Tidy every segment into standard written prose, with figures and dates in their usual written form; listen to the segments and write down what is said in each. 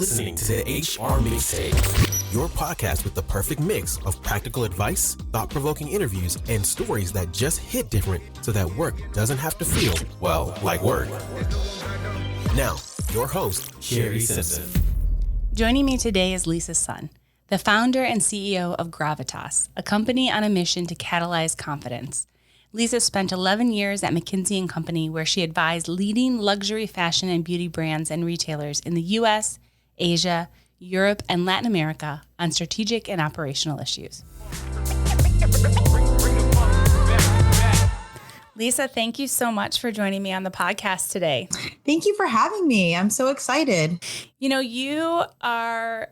listening to the HR Mixtape, your podcast with the perfect mix of practical advice, thought-provoking interviews, and stories that just hit different so that work doesn't have to feel, well, like work. Now, your host, Shari Simpson. Joining me today is Lisa's son, the founder and CEO of Gravitas, a company on a mission to catalyze confidence. Lisa spent 11 years at McKinsey & Company, where she advised leading luxury fashion and beauty brands and retailers in the U.S., Asia, Europe, and Latin America on strategic and operational issues. Lisa, thank you so much for joining me on the podcast today. Thank you for having me. I'm so excited. You know, you are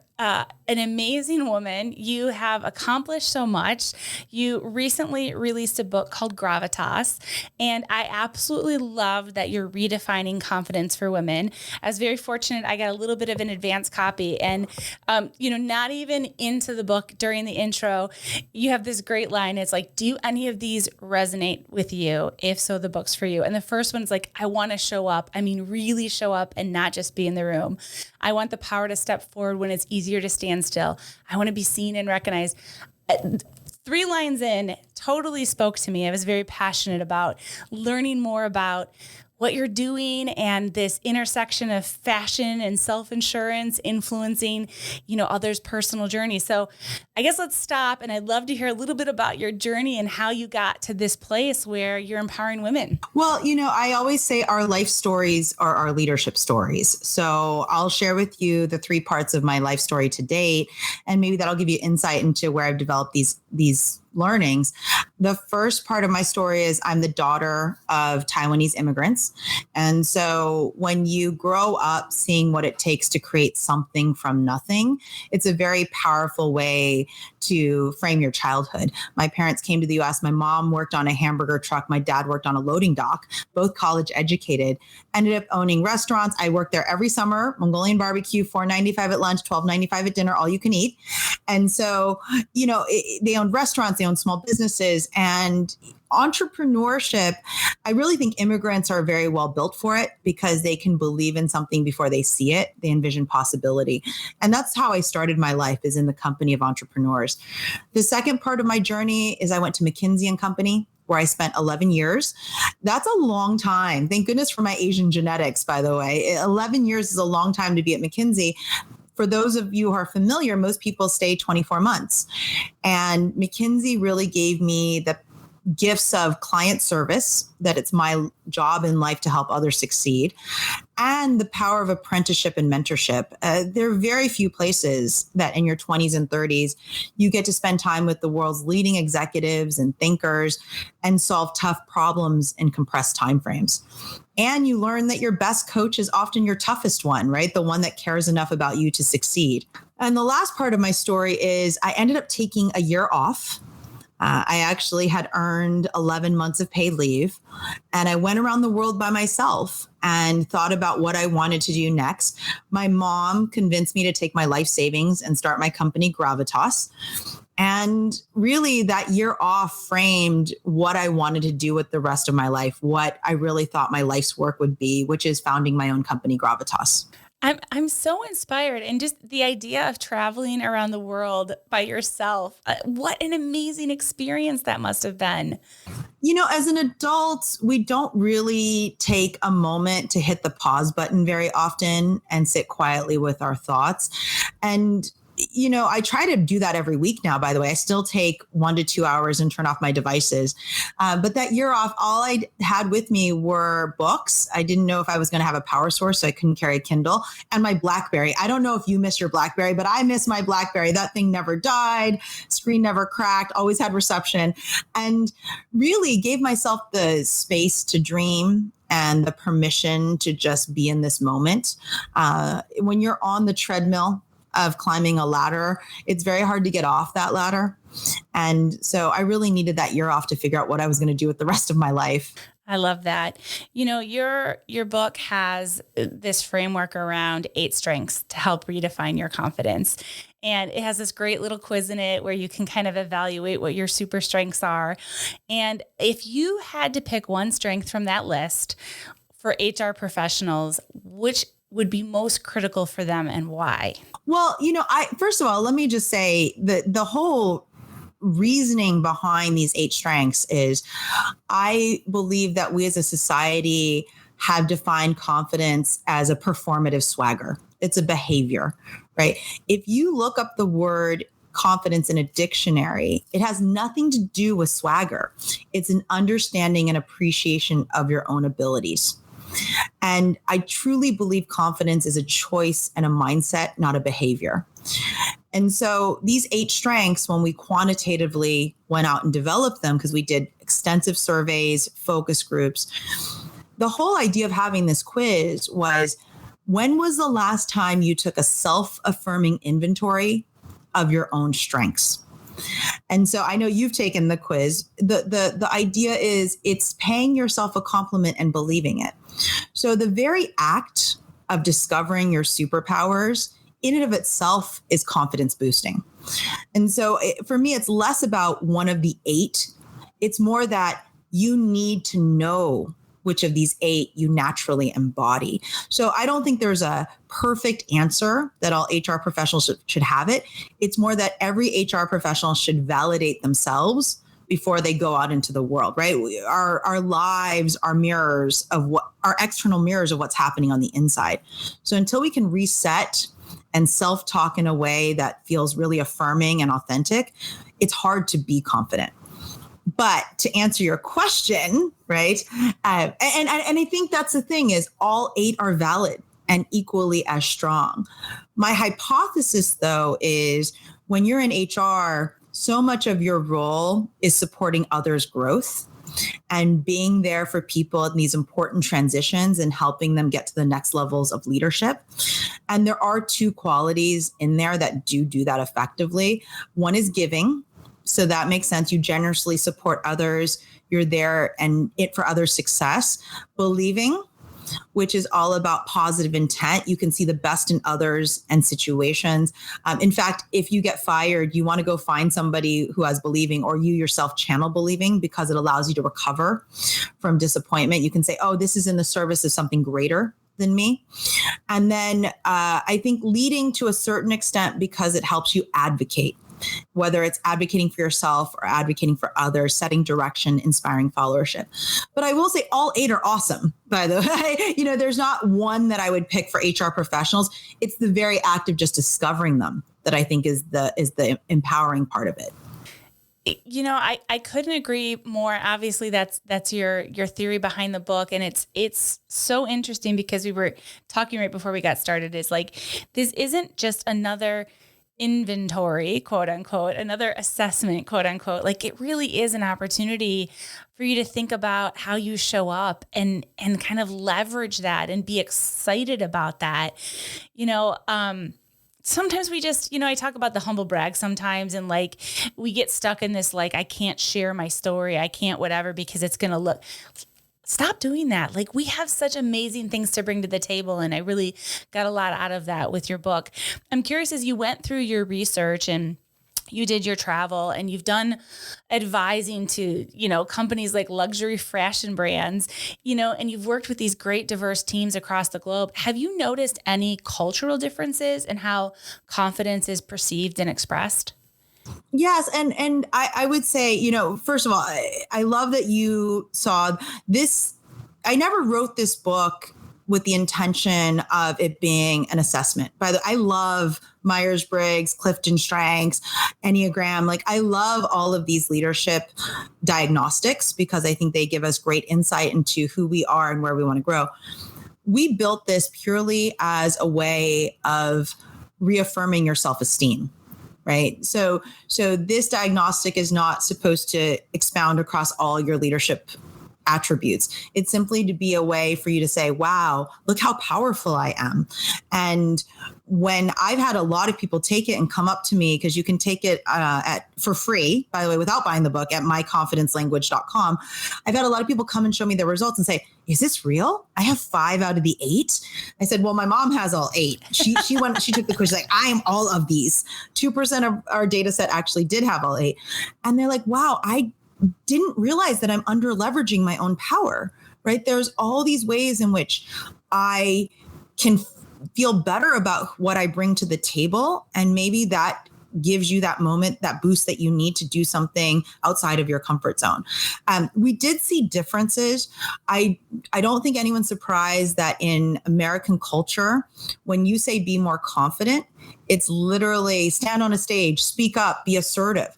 an amazing woman. You have accomplished so much. You recently released a book called Gravitas, and I absolutely love that you're redefining confidence for women. I was very fortunate. I got a little bit of an advanced copy, and not even into the book during the intro, you have this great line. It's like, do any of these resonate with you? If so, the book's for you. And the first one's like, I want to show up. I mean, really show up and not just be in the room. I want the power to step forward when it's easier to stand still. I want to be seen and recognized. 3 lines in totally spoke to me. I was very passionate about learning more about what you're doing and this intersection of fashion and self-insurance influencing, others' personal journey. So I guess let's stop. And I'd love to hear a little bit about your journey and how you got to this place where you're empowering women. Well, I always say our life stories are our leadership stories. So I'll share with you the 3 parts of my life story to date, and maybe that'll give you insight into where I've developed these learnings. The first part of my story is I'm the daughter of Taiwanese immigrants. And so when you grow up seeing what it takes to create something from nothing, it's a very powerful way to frame your childhood. My parents came to the US. My mom worked on a hamburger truck. My dad worked on a loading dock, both college educated, ended up owning restaurants. I worked there every summer, Mongolian barbecue, $4.95 at lunch, $12.95 at dinner, all you can eat. And so, they owned restaurants, they own small businesses, and entrepreneurship. I really think immigrants are very well built for it because they can believe in something before they see it. They envision possibility. And that's how I started my life, is in the company of entrepreneurs. The second part of my journey is I went to McKinsey & Company, where I spent 11 years. That's a long time. Thank goodness for my Asian genetics, by the way. 11 years is a long time to be at McKinsey. For those of you who are familiar, most people stay 24 months. And McKinsey really gave me the gifts of client service, that it's my job in life to help others succeed, and the power of apprenticeship and mentorship. There are very few places that in your 20s and 30s, you get to spend time with the world's leading executives and thinkers and solve tough problems in compressed timeframes. And you learn that your best coach is often your toughest one, right? The one that cares enough about you to succeed. And the last part of my story is I ended up taking a year off. I actually had earned 11 months of paid leave, and I went around the world by myself and thought about what I wanted to do next. My mom convinced me to take my life savings and start my company, Gravitas. And really that year off framed what I wanted to do with the rest of my life, what I really thought my life's work would be, which is founding my own company, Gravitas. I'm so inspired, and just the idea of traveling around the world by yourself. What an amazing experience that must have been. As an adult, we don't really take a moment to hit the pause button very often and sit quietly with our thoughts. And I try to do that every week now, by the way. I still take 1 to 2 hours and turn off my devices. But that year off, all I had with me were books. I didn't know if I was going to have a power source, so I couldn't carry a Kindle, and my BlackBerry. I don't know if you miss your BlackBerry, but I miss my BlackBerry. That thing never died. Screen never cracked, always had reception, and really gave myself the space to dream and the permission to just be in this moment. When you're on the treadmill of climbing a ladder, it's very hard to get off that ladder. And so I really needed that year off to figure out what I was going to do with the rest of my life. I love that. Your book has this framework around 8 strengths to help redefine your confidence. And it has this great little quiz in it where you can kind of evaluate what your super strengths are. And if you had to pick one strength from that list for HR professionals, which would be most critical for them and why? Well, first of all, let me just say the whole reasoning behind these 8 strengths is I believe that we as a society have defined confidence as a performative swagger. It's a behavior, right? If you look up the word confidence in a dictionary, it has nothing to do with swagger. It's an understanding and appreciation of your own abilities. And I truly believe confidence is a choice and a mindset, not a behavior. And so these 8 strengths, when we quantitatively went out and developed them, because we did extensive surveys, focus groups, the whole idea of having this quiz was, when was the last time you took a self-affirming inventory of your own strengths? And so I know you've taken the quiz. The idea is it's paying yourself a compliment and believing it. So the very act of discovering your superpowers in and of itself is confidence boosting. And so for me, it's less about one of the 8. It's more that you need to know which of these 8 you naturally embody. So I don't think there's a perfect answer that all HR professionals should have it. It's more that every HR professional should validate themselves before they go out into the world, right? Our lives are mirrors of our external mirrors of what's happening on the inside. So until we can reset and self-talk in a way that feels really affirming and authentic, it's hard to be confident. But to answer your question, right? And I think that's the thing, is all 8 are valid and equally as strong. My hypothesis, though, is when you're in HR, so much of your role is supporting others' growth and being there for people in these important transitions and helping them get to the next levels of leadership. And there are 2 qualities in there that do that effectively. One is giving. So that makes sense. You generously support others. You're there and it for others' success. Believing, which is all about positive intent. You can see the best in others and situations. In fact, if you get fired, you want to go find somebody who has believing, or you yourself channel believing, because it allows you to recover from disappointment. You can say, oh, this is in the service of something greater than me. And then I think leading to a certain extent, because it helps you advocate, whether it's advocating for yourself or advocating for others, setting direction, inspiring followership. But I will say all 8 are awesome, by the way. There's not one that I would pick for HR professionals. It's the very act of just discovering them that I think is the empowering part of it. I couldn't agree more. Obviously, that's your theory behind the book. And it's so interesting, because we were talking right before we got started, is like, this isn't just another inventory, quote unquote, another assessment, quote unquote. Like, it really is an opportunity for you to think about how you show up and kind of leverage that and be excited about that. Sometimes we just, I talk about the humble brag sometimes, and like, we get stuck in this, like, I can't share my story, I can't whatever, because it's going to look. Stop doing that. Like, we have such amazing things to bring to the table. And I really got a lot out of that with your book. I'm curious, as you went through your research and you did your travel and you've done advising to, companies like luxury fashion brands, and you've worked with these great diverse teams across the globe. Have you noticed any cultural differences in how confidence is perceived and expressed? Yes. And I would say, first of all, I love that you saw this. I never wrote this book with the intention of it being an assessment. By the way, I love Myers-Briggs, Clifton Strengths, Enneagram. Like, I love all of these leadership diagnostics, because I think they give us great insight into who we are and where we want to grow. We built this purely as a way of reaffirming your self-esteem. Right. So this diagnostic is not supposed to expound across all your leadership attributes. It's simply to be a way for you to say, wow, look how powerful I am. And when I've had a lot of people take it and come up to me, because you can take it for free, by the way, without buying the book, at myconfidencelanguage.com. I've had a lot of people come and show me their results and say, is this real? I have 5 out of the 8. I said, well, my mom has all 8. She took the quiz. She's like, I am all of these. 2% of our data set actually did have all 8. And they're like, wow, I didn't realize that I'm under leveraging my own power, right? There's all these ways in which I can feel better about what I bring to the table. And maybe that gives you that moment, that boost that you need to do something outside of your comfort zone. We did see differences. I don't think anyone's surprised that in American culture, when you say be more confident, it's literally stand on a stage, speak up, be assertive.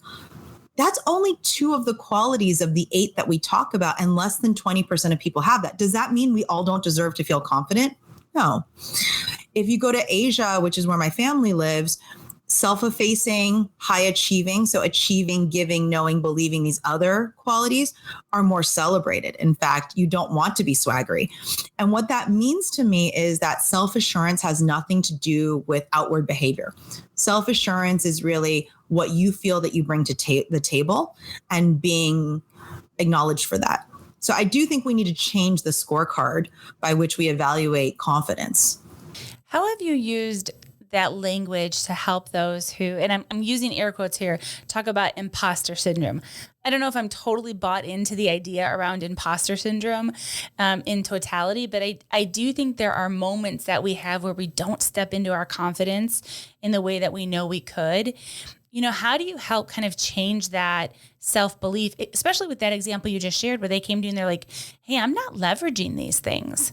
That's only 2 of the qualities of the 8 that we talk about, and less than 20% of people have that. Does that mean we all don't deserve to feel confident? No. If you go to Asia, which is where my family lives, self-effacing, high achieving, so achieving, giving, knowing, believing, these other qualities are more celebrated. In fact, you don't want to be swaggery. And what that means to me is that self-assurance has nothing to do with outward behavior. Self-assurance is really what you feel that you bring to the table and being acknowledged for that. So I do think we need to change the scorecard by which we evaluate confidence. How have you used that language to help those who, and I'm using air quotes here, talk about imposter syndrome? I don't know if I'm totally bought into the idea around imposter syndrome in totality, but I do think there are moments that we have where we don't step into our confidence in the way that we know we could. How do you help kind of change that self-belief, especially with that example you just shared where they came to you and they're like, hey, I'm not leveraging these things?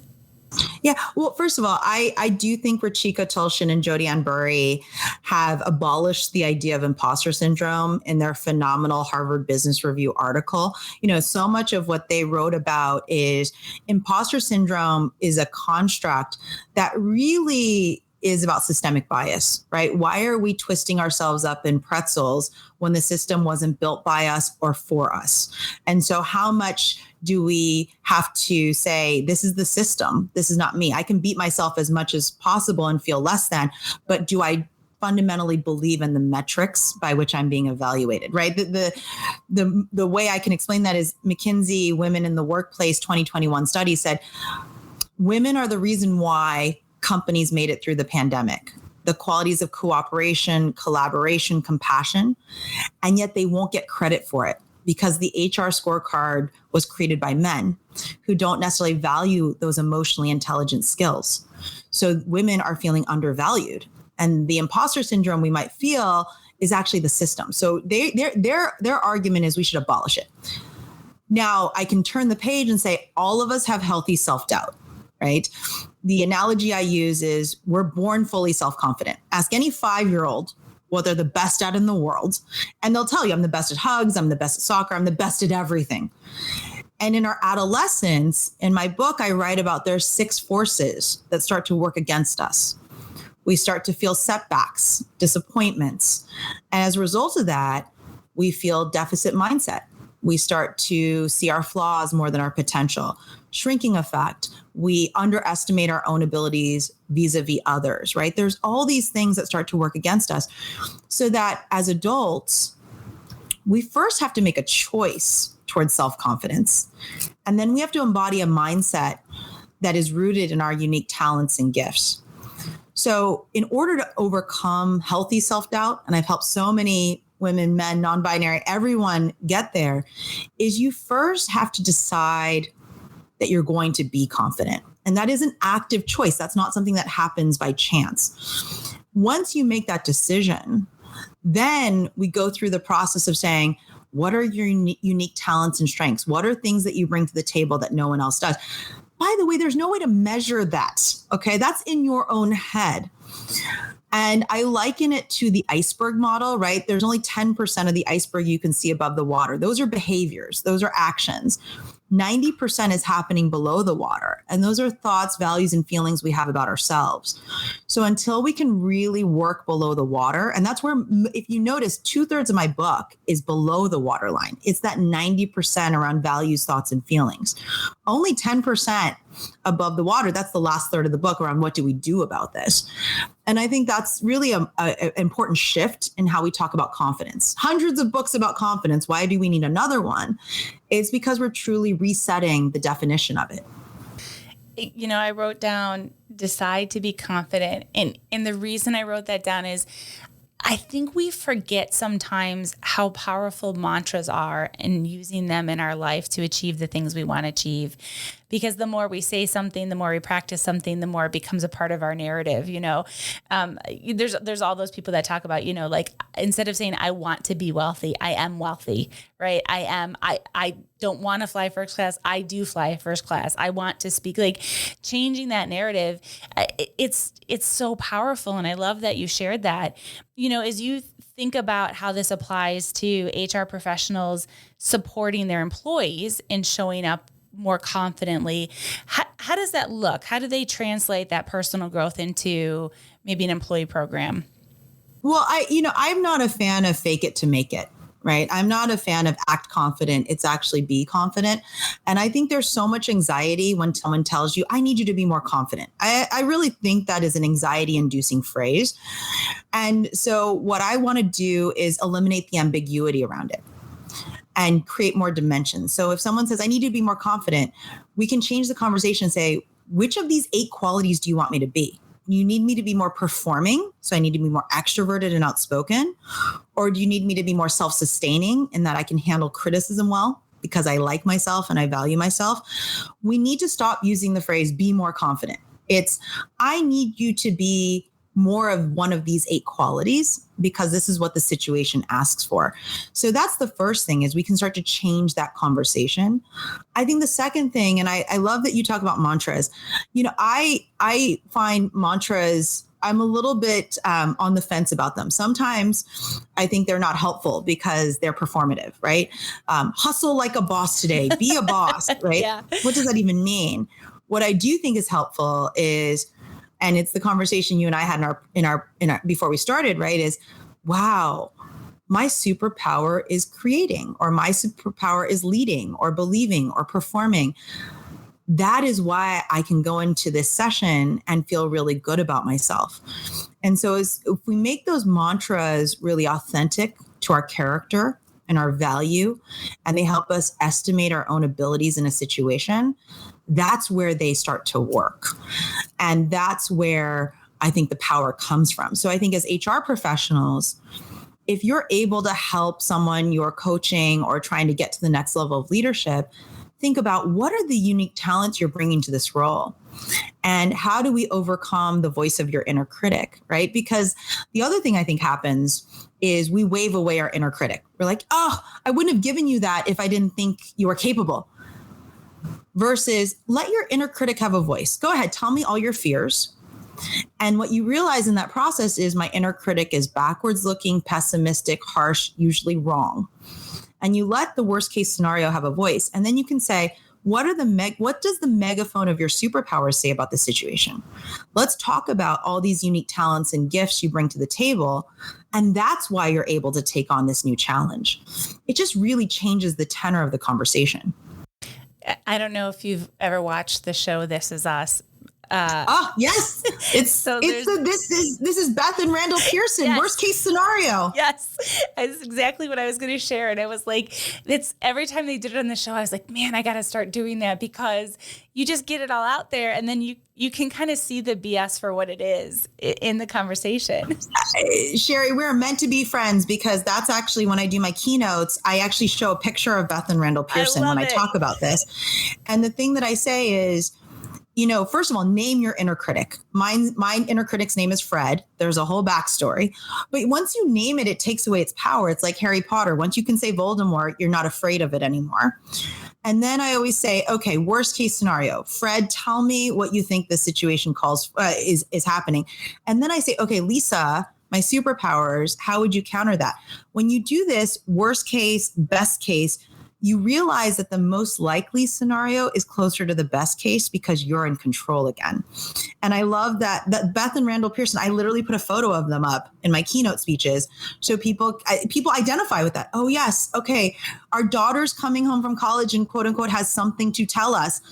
Yeah. Well, first of all, I do think Ruchika Tulshan and Jodi Ann Burry have abolished the idea of imposter syndrome in their phenomenal Harvard Business Review article. So much of what they wrote about is imposter syndrome is a construct that really is about systemic bias, right? Why are we twisting ourselves up in pretzels when the system wasn't built by us or for us? And so how much do we have to say, this is the system, this is not me? I can beat myself as much as possible and feel less than, but do I fundamentally believe in the metrics by which I'm being evaluated, right? The way I can explain that is McKinsey Women in the Workplace 2021 study said, women are the reason why companies made it through the pandemic. The qualities of cooperation, collaboration, compassion, and yet they won't get credit for it because the HR scorecard was created by men who don't necessarily value those emotionally intelligent skills. So women are feeling undervalued. And the imposter syndrome we might feel is actually the system. So their argument is we should abolish it. Now I can turn the page and say all of us have healthy self-doubt, right? The analogy I use is we're born fully self-confident. Ask any 5-year-old what they're the best at in the world, and they'll tell you, I'm the best at hugs, I'm the best at soccer, I'm the best at everything. And in our adolescence, in my book, I write about there's 6 forces that start to work against us. We start to feel setbacks, disappointments. And as a result of that, we feel deficit mindset. We start to see our flaws more than our potential. Shrinking effect. We underestimate our own abilities vis-a-vis others, right? There's all these things that start to work against us. So that as adults, we first have to make a choice towards self-confidence. And then we have to embody a mindset that is rooted in our unique talents and gifts. So in order to overcome healthy self-doubt, and I've helped so many women, men, non-binary, everyone get there, is you first have to decide that you're going to be confident. And that is an active choice. That's not something that happens by chance. Once you make that decision, then we go through the process of saying, what are your unique talents and strengths? What are things that you bring to the table that no one else does? By the way, there's no way to measure that. Okay. That's in your own head. And I liken it to the iceberg model, right? There's only 10% of the iceberg you can see above the water. Those are behaviors. Those are actions. 90% is happening below the water. And those are thoughts, values, and feelings we have about ourselves. So until we can really work below the water, and that's where, if you notice, 2/3 of my book is below the waterline. It's that 90% around values, thoughts, and feelings. Only 10% above the water. That's the last third of the book around what do we do about this? And I think that's really an important shift in how we talk about confidence. Hundreds of books about confidence. Why do we need another one? It's because we're truly resetting the definition of it. I wrote down, decide to be confident. And the reason I wrote that down is I think we forget sometimes how powerful mantras are and using them in our life to achieve the things we want to achieve. because the more we say something, the more we practice something, the more it becomes a part of our narrative. There's all those people that talk about, like instead of saying, I want to be wealthy, I am wealthy, right? I don't want to fly first class. I do fly first class. I want to speak, like changing that narrative. It's so powerful. And I love that you shared that, as you think about how this applies to HR professionals supporting their employees and showing up more confidently. How does that look? How do they translate that personal growth into maybe an employee program? Well, I'm not a fan of fake it to make it. Right. I'm not a fan of act confident. It's actually be confident. And I think there's so much anxiety when someone tells you, I need you to be more confident. I really think that is an anxiety inducing phrase. And so what I want to do is eliminate the ambiguity around it and create more dimensions. So if someone says, I need you to be more confident, we can change the conversation and say, which of these 8 qualities do you want me to be? You need me to be more performing, so I need to be more extroverted and outspoken? Or do you need me to be more self-sustaining in that I can handle criticism well because I like myself and I value myself? We need to stop using the phrase, be more confident. It's, I need you to be more of one of these 8 qualities because this is what the situation asks for. So that's the first thing, is we can start to change that conversation. I think the second thing, and I love that you talk about mantras. I find mantras, I'm a little bit on the fence about them. Sometimes I think they're not helpful because they're performative, right? Hustle like a boss today, be a boss, right? Yeah. What does that even mean? What I do think is helpful is, and it's the conversation you and I had in our before we started, right? Is, wow, my superpower is creating, or my superpower is leading or believing or performing. That is why I can go into this session and feel really good about myself. And so if we make those mantras really authentic to our character and our value, and they help us estimate our own abilities in a situation, that's where they start to work. And that's where I think the power comes from. So I think as HR professionals, if you're able to help someone you're coaching or trying to get to the next level of leadership, think about what are the unique talents you're bringing to this role? And how do we overcome the voice of your inner critic, right? Because the other thing I think happens is we wave away our inner critic. We're like, oh, I wouldn't have given you that if I didn't think you were capable. Versus let your inner critic have a voice. Go ahead, tell me all your fears. And what you realize in that process is my inner critic is backwards looking, pessimistic, harsh, usually wrong. And you let the worst case scenario have a voice. And then you can say, what does the megaphone of your superpowers say about the situation? Let's talk about all these unique talents and gifts you bring to the table. And that's why you're able to take on this new challenge. It just really changes the tenor of the conversation. I don't know if you've ever watched the show This Is Us. Yes. This is Beth and Randall Pearson. Yes. Worst case scenario. Yes. That's exactly what I was going to share. And I was like, it's every time they did it on the show, I was like, man, I got to start doing that, because you just get it all out there. And then you can kind of see the BS for what it is in the conversation. Shari, we're meant to be friends, because that's actually when I do my keynotes, I actually show a picture of Beth and Randall Pearson when I talk about this. And the thing that I say is, first of all, name your inner critic. My inner critic's name is Fred. There's a whole backstory. But once you name it, it takes away its power. It's like Harry Potter. Once you can say Voldemort, you're not afraid of it anymore. And then I always say, okay, worst case scenario. Fred, tell me what you think the situation is happening. And then I say, okay, Lisa, my superpowers, how would you counter that? When you do this, worst case, best case, you realize that the most likely scenario is closer to the best case because you're in control again. And I love that Beth and Randall Pearson, I literally put a photo of them up in my keynote speeches. So people identify with that. Oh, yes. Okay. Our daughter's coming home from college and quote unquote has something to tell us.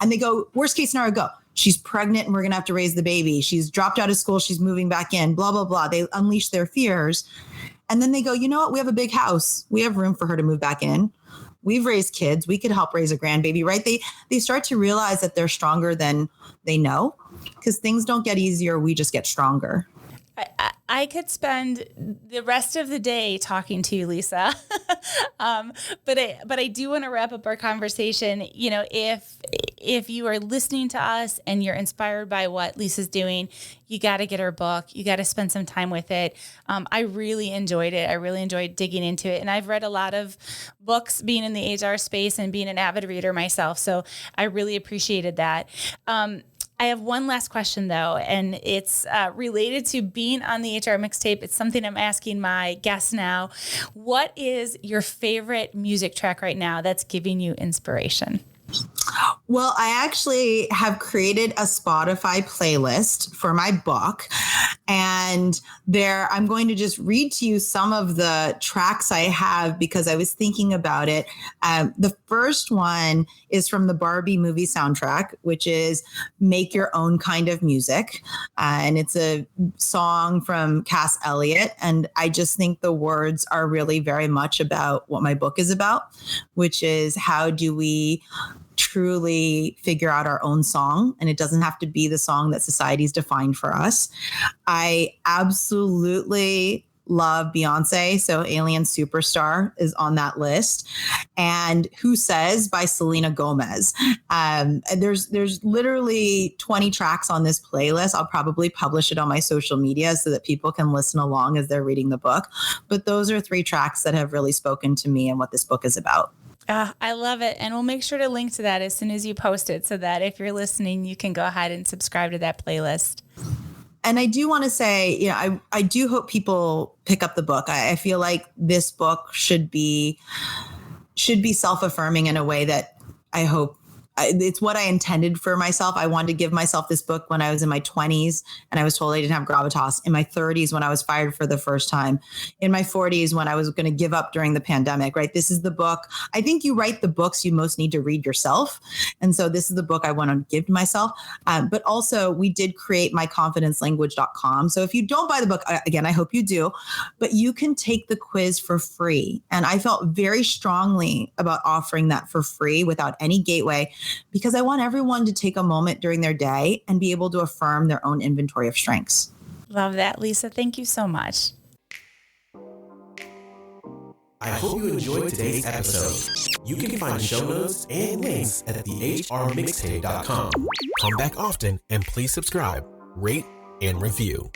And they go, worst case scenario, go. She's pregnant and we're going to have to raise the baby. She's dropped out of school. She's moving back in, blah, blah, blah. They unleash their fears. And then they go, you know what? We have a big house. We have room for her to move back in. We've raised kids. We could help raise a grandbaby, right? They start to realize that they're stronger than they know, because things don't get easier. We just get stronger. I could spend the rest of the day talking to you, Lisa. But I do want to wrap up our conversation. You know, if you are listening to us and you're inspired by what Lisa's doing, you got to get her book. You got to spend some time with it. I really enjoyed it. I really enjoyed digging into it. And I've read a lot of books being in the HR space and being an avid reader myself. So I really appreciated that. I have one last question, though, and it's related to being on the HR mixtape. It's something I'm asking my guests now. What is your favorite music track right now that's giving you inspiration? Well, I actually have created a Spotify playlist for my book. And there, I'm going to just read to you some of the tracks I have because I was thinking about it. The first one is from the Barbie movie soundtrack, which is Make Your Own Kind of Music. And it's a song from Cass Elliot. And I just think the words are really very much about what my book is about, which is how do we truly figure out our own song, and it doesn't have to be the song that society's defined for us. I absolutely love Beyonce, so Alien Superstar is on that list, and Who Says by Selena Gomez. There's literally 20 tracks on this playlist. I'll probably publish it on my social media so that people can listen along as they're reading the book. But those are 3 tracks that have really spoken to me and what this book is about. I love it. And we'll make sure to link to that as soon as you post it so that if you're listening, you can go ahead and subscribe to that playlist. And I do want to say, you know, I do hope people pick up the book. I feel like this book should be self-affirming in a way that I hope it's what I intended for myself. I wanted to give myself this book when I was in my 20s and I was told I didn't have gravitas, in my 30s when I was fired for the first time, in my 40s when I was going to give up during the pandemic, right? This is the book. I think you write the books you most need to read yourself. And so this is the book I want to give to myself. But also we did create myconfidencelanguage.com. So if you don't buy the book, again, I hope you do, but you can take the quiz for free. And I felt very strongly about offering that for free without any gateway, because I want everyone to take a moment during their day and be able to affirm their own inventory of strengths. Love that, Lisa. Thank you so much. I hope you enjoyed today's episode. You can find show notes and links at thehrmixtape.com. Come back often and please subscribe, rate, and review.